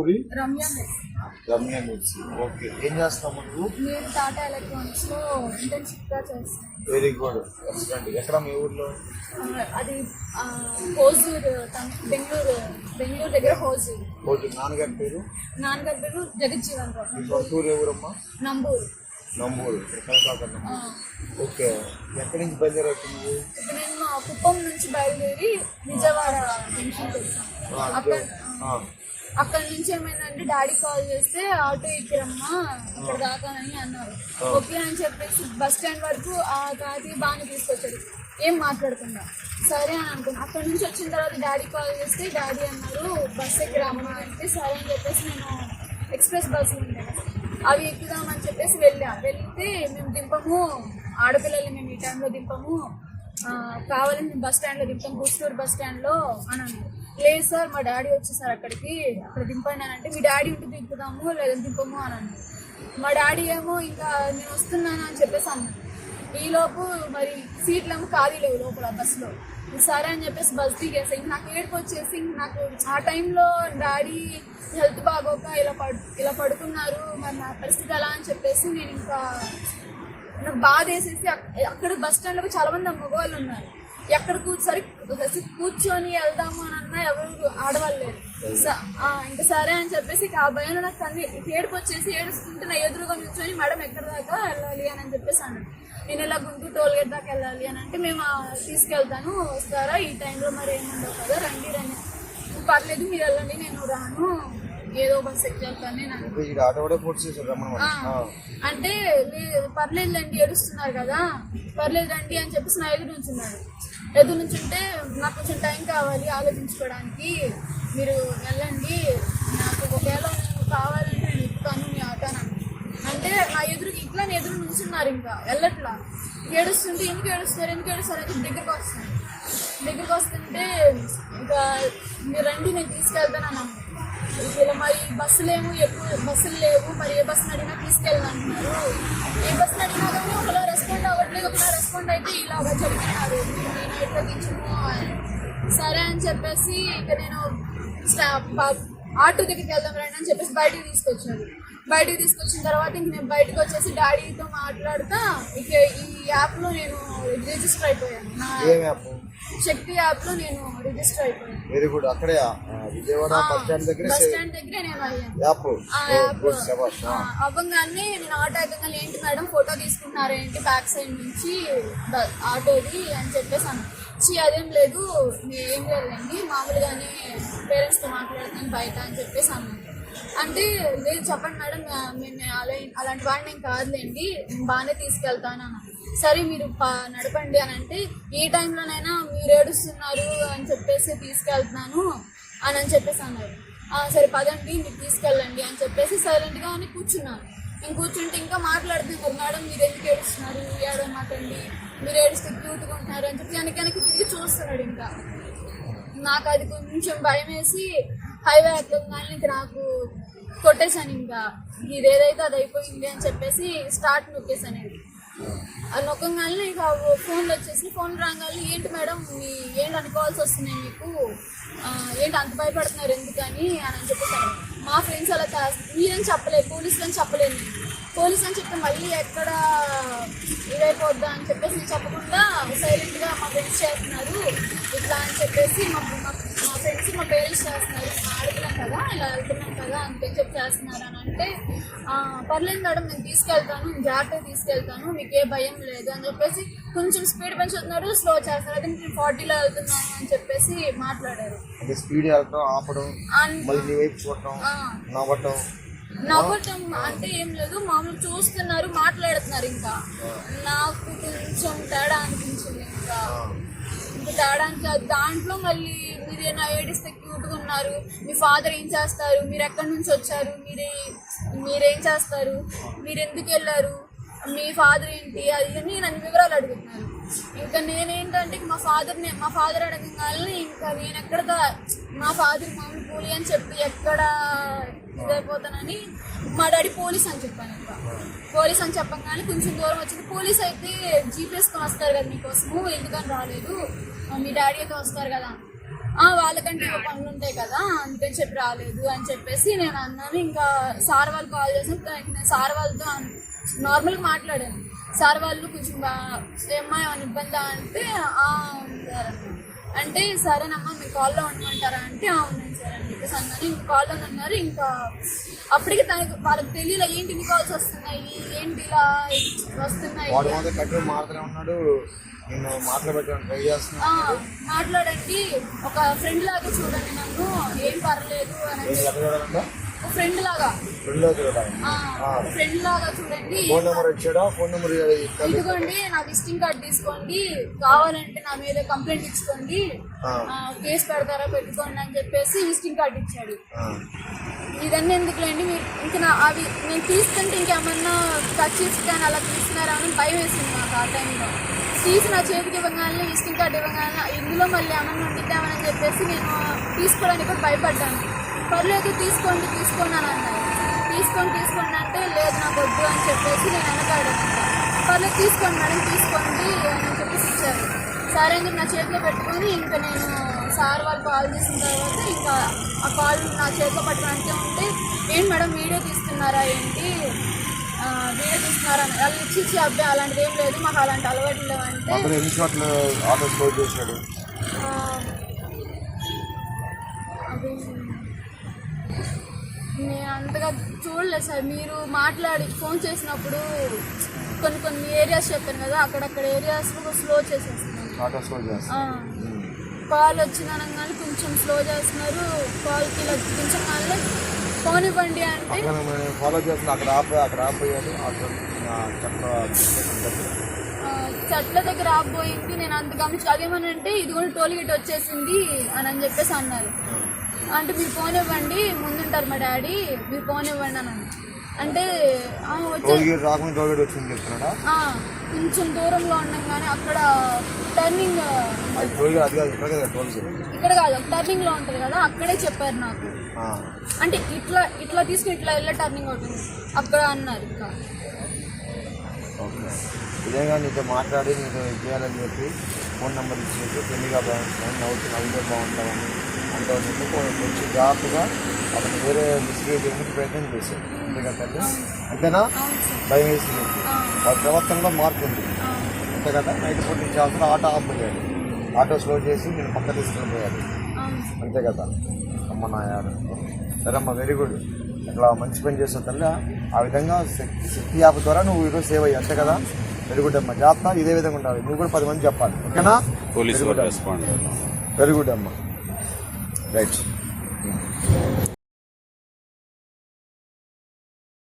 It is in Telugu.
ఊరి? రమ్య మిర్చి. ఓకే, ఏం చేస్తాము నువ్వు? నేను టాటా ఎలక్ట్రానిక్స్ లో ఇంటర్న్షిప్ గా చేస్తాను. Very good, excellent. ఎక్కడ మీ ఊర్లో? అది హోజూర్, బెంగళూరు దగ్గర హోజూర్. నాన్నగారి పేరు? నాన్నగారి పేరు జగజ్జీవన్ రావు. సొంతూరు ఎవరమ్మా? నంబూరు. ఓకే, ఎక్కడి నుంచి బయలుదేరావు నువ్వు? ఇప్పుడు నేను కుప్పం నుంచి బయలుదేరి విజయవాడ జంక్షన్ వచ్చాను. అక్కడ నుంచి ఏమైందంటే డాడీ కాల్ చేస్తే ఆటో ఎక్కిరమ్మా అక్కడ దాకానని అన్నారు. ఓకే అని చెప్పేసి బస్ స్టాండ్ వరకు ఆ తాతయ్య బాగానే తీసుకొచ్చాడు, ఏం మాట్లాడకుండా. సరే అని అనుకున్నాను. అక్కడ నుంచి వచ్చిన తర్వాత డాడీ కాల్ చేస్తే డాడీ అన్నారు బస్ ఎక్కిరమ్మా అంటే సరే అని చెప్పేసి నేను ఎక్స్ప్రెస్ బస్సులు ఉంటాయి అవి ఎక్కుదామని చెప్పేసి వెళ్తే మేము దింపము, ఆడపిల్లల్ని మేము ఈ టైంలో దింపము, కావాలని మేము బస్ స్టాండ్లో దింపాం, గుంటూరు బస్ స్టాండ్లో అని అన్నారు. లేదు సార్ మా డాడీ వచ్చేసారు అక్కడికి, అక్కడ దింపండి అని అంటే మీ డాడీ ఉంటే దింపుదాము లేదని దింపము అని అన్నారు. మా డాడీ ఏమో ఇంకా నేను వస్తున్నాను అని చెప్పేసి అన్నాను. ఈలోపు మరి సీట్లేమో ఖాళీ లేవు లోపల బస్సులో. సరే అని చెప్పేసి బస్ దిగేసి ఇంక నాకు ఏడుపు వచ్చేసి నాకు ఆ టైంలో డాడీ హెల్త్ బాగోక ఇలా పడుకున్నారు, మరి నా పరిస్థితి ఎలా అని చెప్పేసి నేను ఇంకా నాకు బాధ వేసేసి అక్కడ బస్ స్టాండ్లో చాలా మంది మగవాళ్ళు ఉన్నారు. ఎక్కడ కూర్చొని వెళ్దాము అని అన్నా ఎవరు ఆడవాళ్ళు లేరు. ఇంకా సరే అని చెప్పేసి ఆ భయంలో నాకు ఏడుపు వచ్చేసి ఏడుస్తుంటే నా ఎదురుగా నిల్చొని మేడం ఎక్కడ దాకా వెళ్ళాలి అని చెప్పేసి అన్నాను. నేను ఇలా గుంటూరు టోల్గేట్ దాకా వెళ్ళాలి అని అంటే మేము తీసుకెళ్తాను వస్తారా, ఈ టైంలో మరి ఏముండవు కదా, రండి పర్లేదు మీరు వెళ్ళండి నేను రాను, ఏదో బస్ ఎక్కేళ్తాను నేను అంటే పర్లేదులేండి ఏడుస్తున్నారు కదా పర్లేదు రండి అని చెప్పేసి నా ఎదురు నుంచుంటే నాకు కొంచెం టైం కావాలి ఆలోచించుకోవడానికి, మీరు వెళ్ళండి, నాకు ఒకవేళ నేను కావాలంటే నేను ఎక్కుతాను మీ ఆటోని అంటే నా ఎదురు నుంచున్నారు. ఇంకా వెళ్ళట్లా, ఏడుస్తుంటే ఎందుకు ఏడుస్తారు అని దగ్గరికి వస్తుంటే ఇంకా మీరు రండి నేను తీసుకెళ్తాను అన్నాను. ఇలా మరి బస్సులు లేవు, మరి ఏ బస్సును అడిగినా తీసుకెళ్ళను అంటున్నారు. ఏ బస్సును అడిగినా కానీ ఒకలా రెస్పాండ్ అవ్వట్లేదు, ఒకలా రెస్పాండ్ అయితే ఇలాగా చెప్తున్నారు నేను ఎట్లా దించుము అని. సరే అని చెప్పేసి ఇంకా నేను ఆటో దగ్గరికి వెళ్దాం రండి అని చెప్పేసి బయటికి తీసుకొచ్చిన తర్వాత ఇంక నేను బయటకు వచ్చేసి డాడీతో మాట్లాడుతా ఇక ఈ యాప్లో నేను రిజిస్టర్ అయిపోయాను. శక్తి యాప్ లో నేను రిజిస్టర్ అయిపోయాను. Very good. అక్కడే విజయవాడ బస్ స్టాండ్ దగ్గర నేను అయ్యాను. అవ్వగానే నేను ఆటో ఎక్కగానే ఏంటి మేడం ఫోటో తీసుకుంటున్నారు ఏంటి బ్యాక్ సైడ్ నుంచి ఆటోది అని చెప్పేసి అన్న. అదేం లేదు ఏం లేదండి మామూలుగానే పేరెంట్స్తో మాట్లాడుతాను బయట అని చెప్పేసి అన్నాను. అంటే లేదు చెప్పండి మేడం మేము అలాంటి వాడిని నేను కాదులేండి నేను బాగానే తీసుకెళ్తాను అన్న. సరే మీరు నడపండి అని అంటే ఏ టైంలోనైనా మీరు ఏడుస్తున్నారు అని చెప్పేసి తీసుకెళ్తున్నాను అని చెప్పేసి అన్నారు. సరే పదండి మీరు తీసుకెళ్ళండి అని చెప్పేసి సైలెంట్గా అని కూర్చున్నాను. నేను కూర్చుంటే ఇంకా మాట్లాడుతున్నారు మేడం మీరు ఎందుకు ఏడుస్తున్నారు ఏడమాటండి మీరు ఏడుస్తే క్యూట్గా ఉంటున్నారు అని చెప్పి వెనక్కి తిరిగి చూస్తున్నాడు. ఇంకా నాకు అది కొంచెం భయం వేసి హైవే ఎక్కగానే ఇంక నాకు కొట్టేశాను. ఇంకా ఇదేదైతే అది అయిపోయింది అని చెప్పేసి స్టార్ట్ నొక్కేసాను. అది నొక్కగానే ఇక ఫోన్లు వచ్చేసి ఫోన్ రాగానే ఏంటి మేడం ఏంటి అనుకోవాల్సి వస్తున్నాయి మీకు ఏంటి అంత భయపడుతున్నారు ఎందుకని అని చెప్పేసాను. మా ఫ్రెండ్స్ అలా మీరని చెప్పలేదు పోలీసులు అని చెప్పలేదు. పోలీసు అని చెప్తే మళ్ళీ ఎక్కడ ఇదైపోద్దా అని చెప్పేసి నేను చెప్పకుండా సైలెంట్గా మా ఫ్రెండ్స్ చేస్తున్నారు ఇట్లా అని చెప్పేసి మా ఫ్రెండ్స్ మా పేరెంట్స్ చేస్తున్నారు ఆడుతున్నాం కదా ఇలా వెళ్తున్నాం కదా అంతే చెప్పి చేస్తున్నారు అని అంటే పర్లేదు మేడం నేను తీసుకెళ్తాను జాగ్రత్తగా తీసుకెళ్తాను మీకు ఏ భయం లేదు అని చెప్పేసి కొంచెం స్పీడ్ పెంచుతున్నారు స్లో చేస్తారు. అదే నేను 40లో వెళ్తున్నాను అని చెప్పేసి మాట్లాడారు. నవ్వటం అంటే ఏం లేదు మామూలు చూస్తున్నారు మాట్లాడుతున్నారు. ఇంకా నాకు కొంచెం తేడా అనిపించింది. ఇంకా తేడా దాంట్లో మళ్ళీ మీరేనా ఏడిస్తే క్యూట్గా ఉన్నారు మీ ఫాదర్ ఏం చేస్తారు మీరు ఎక్కడి నుంచి వచ్చారు మీరేం చేస్తారు మీరు ఎందుకు వెళ్ళారు మీ ఫాదర్ ఏంటి అది అని నన్ను వివరాలు అడుగుతున్నారు. ఇంకా నేనేంటంటే మా ఫాదర్ అడగగానే ఇంకా నేను ఎక్కడ మా ఫాదర్ మామూలు కూలి అని చెప్పి ఎక్కడ ఇదైపోతానని మా డాడీ పోలీస్ అని చెప్పాను. ఇంకా పోలీస్ అని చెప్పగానే కొంచెం దూరం వచ్చింది. పోలీస్ అయితే జీప్ వేసుకొని వస్తారు కదా మీకోసము ఎందుకని రాలేదు మీ డాడీ అయితే వస్తారు కదా వాళ్ళకంటే ఇంకా పనులు ఉంటాయి కదా అందుకని చెప్పి రాలేదు అని చెప్పేసి నేను అన్నాను. ఇంకా సార్ వాళ్ళు కాల్ చేసి నేను సార్ వాళ్ళతో నార్మల్గా మాట్లాడాను. సార్ వాళ్ళు కొంచెం ఏమ్మా ఏమైనా ఇబ్బందా అంటే అంటే సరేనమ్మా మీ కాల్లో ఉండమంటారా అంటే అవునండి సార్ అని చెప్పేసి అన్నాను. ఇంకా కాల్లో ఉన్నారు. ఇంకా అప్పటికి వాళ్ళకి తెలియలే ఏంటి ఇన్ని కాల్స్ వస్తున్నాయి, ఏంటి ఇలా వస్తున్నాయి. మాట్లాడండి, ఒక ఫ్రెండ్ లాగా చూడండి, నన్ను ఏం పర్లేదు అని ఫ్రెండ్ లాగా చూడండి. ఇదిగోండి నా విజిటింగ్ కార్డ్ తీసుకోండి, కావాలంటే నా మీద కంప్లైంట్ ఇచ్చుకోండి, కేసు పెడతారా పెట్టుకోండి అని చెప్పేసి విజిటింగ్ కార్డ్ ఇచ్చాడు. ఇదన్నీ ఎందుకులేండి మీరు ఇంకా అవి నేను తీసుకుంటే ఇంకేమన్నా కచ్చిస్ కానీ అలా తీసుకున్నారా అని భయం వేసింది నాకు. ఆ టైంలో తీసి నా చేతికి ఇవ్వగానే విజిటింగ్ కార్డ్ ఇవ్వగానే ఇందులో మళ్ళీ ఏమన్నా ఉండిద్దామని చెప్పేసి నేను తీసుకోవడానికి కూడా భయపడ్డాను. పర్లేదు తీసుకోండి అని అన్నారు. తీసుకోండి అంటే లేదు నాకు వద్దు అని చెప్పేసి నేను వెనకాడాను. పర్లేదు తీసుకోండి మేడం తీసుకోండి అని చెప్పేసి ఇచ్చారు. సరే అని చెప్పి నా చేతిలో పెట్టుకొని ఇంకా నేను సార్ వాళ్ళు కాల్ చేసిన తర్వాత ఇంకా ఆ కాల్ నా చేతిలో పట్టడానికి ఉంటే ఏంటి మేడం వీడియో తీస్తున్నారా ఏంటి వీడియో తీస్తున్నారా అని వాళ్ళు ఇచ్చి అబ్బాయి అలాంటిది ఏం లేదు మాకు అలాంటి అలవాట్లు లేవంటే అది నేను అంతగా చూడలేదు సార్. మీరు మాట్లాడి ఫోన్ చేసినప్పుడు కొన్ని ఏరియాస్ చెప్పాను కదా, అక్కడక్కడ ఏరియాస్లో స్లో చేసేస్తున్నాను. కాల్ వచ్చిన అనగానే కొంచెం స్లో చేస్తున్నారు. కాల్కి ఇలా దించగానే ఫోన్ ఇవ్వండి అంటే చెట్ల దగ్గర ఆపోయింది. నేను అంత గమనించి అదేమని అంటే ఇది కూడా టోల్ గేట్ వచ్చేసింది అని చెప్పేసి అన్నారు. అంటే మీరు ఫోన్ ఇవ్వండి ముందుంటారు మా డాడీ, మీరు ఫోన్ ఇవ్వండి అని అంటే కొంచెం దూరంలో ఉండగానే అక్కడ టర్నింగ్ ఇక్కడ కాదు టర్నింగ్ లో ఉంటుంది కదా అక్కడే చెప్పారు నాకు. అంటే ఇట్లా తీసుకుని ఇట్లా వెళ్ళే టర్నింగ్ అవుతుంది అక్కడ అన్నారు. ఇంకా ఇదేగా నీతో మాట్లాడి నీతో చేయాలని చెప్పి ఫోన్ నెంబర్ ఇచ్చేసి పెళ్లిగా నవ్వుతూ బాగుంటామని అంతా వచ్చి జాగ్రత్తగా అతను వేరే మిస్బిహేవ్ చేయడానికి ప్రయత్నం చేశాడు. అంతేగా తల్లి అంతేనా? భయం వేసింది. వాళ్ళ ప్రవర్తనలో మార్పు ఉంది అంతే కదా. నైట్ పూట నుంచి అవసరం ఆటో ఆపేయాడు, ఆటో స్లో చేసి నేను పక్క తీసుకుని పోయాడు అంతే కదా. అమ్మ నాయాడు సరే అమ్మ వెరీ గుడ్. ఇట్లా మంచి పని చేస్తావు తల్లి. ఆ విధంగా శక్తి యాప్ ద్వారా నువ్వు ఈరోజు సేవ్ అయ్యి అంతే కదా. వెరీ గుడ్ అమ్మ. జాగ్రత్త ఇదే విధంగా ఉండాలి. నువ్వు కూడా 10 మంది చెప్పాలి ఓకేనా. వెరీ గుడ్ అమ్మ రైట్.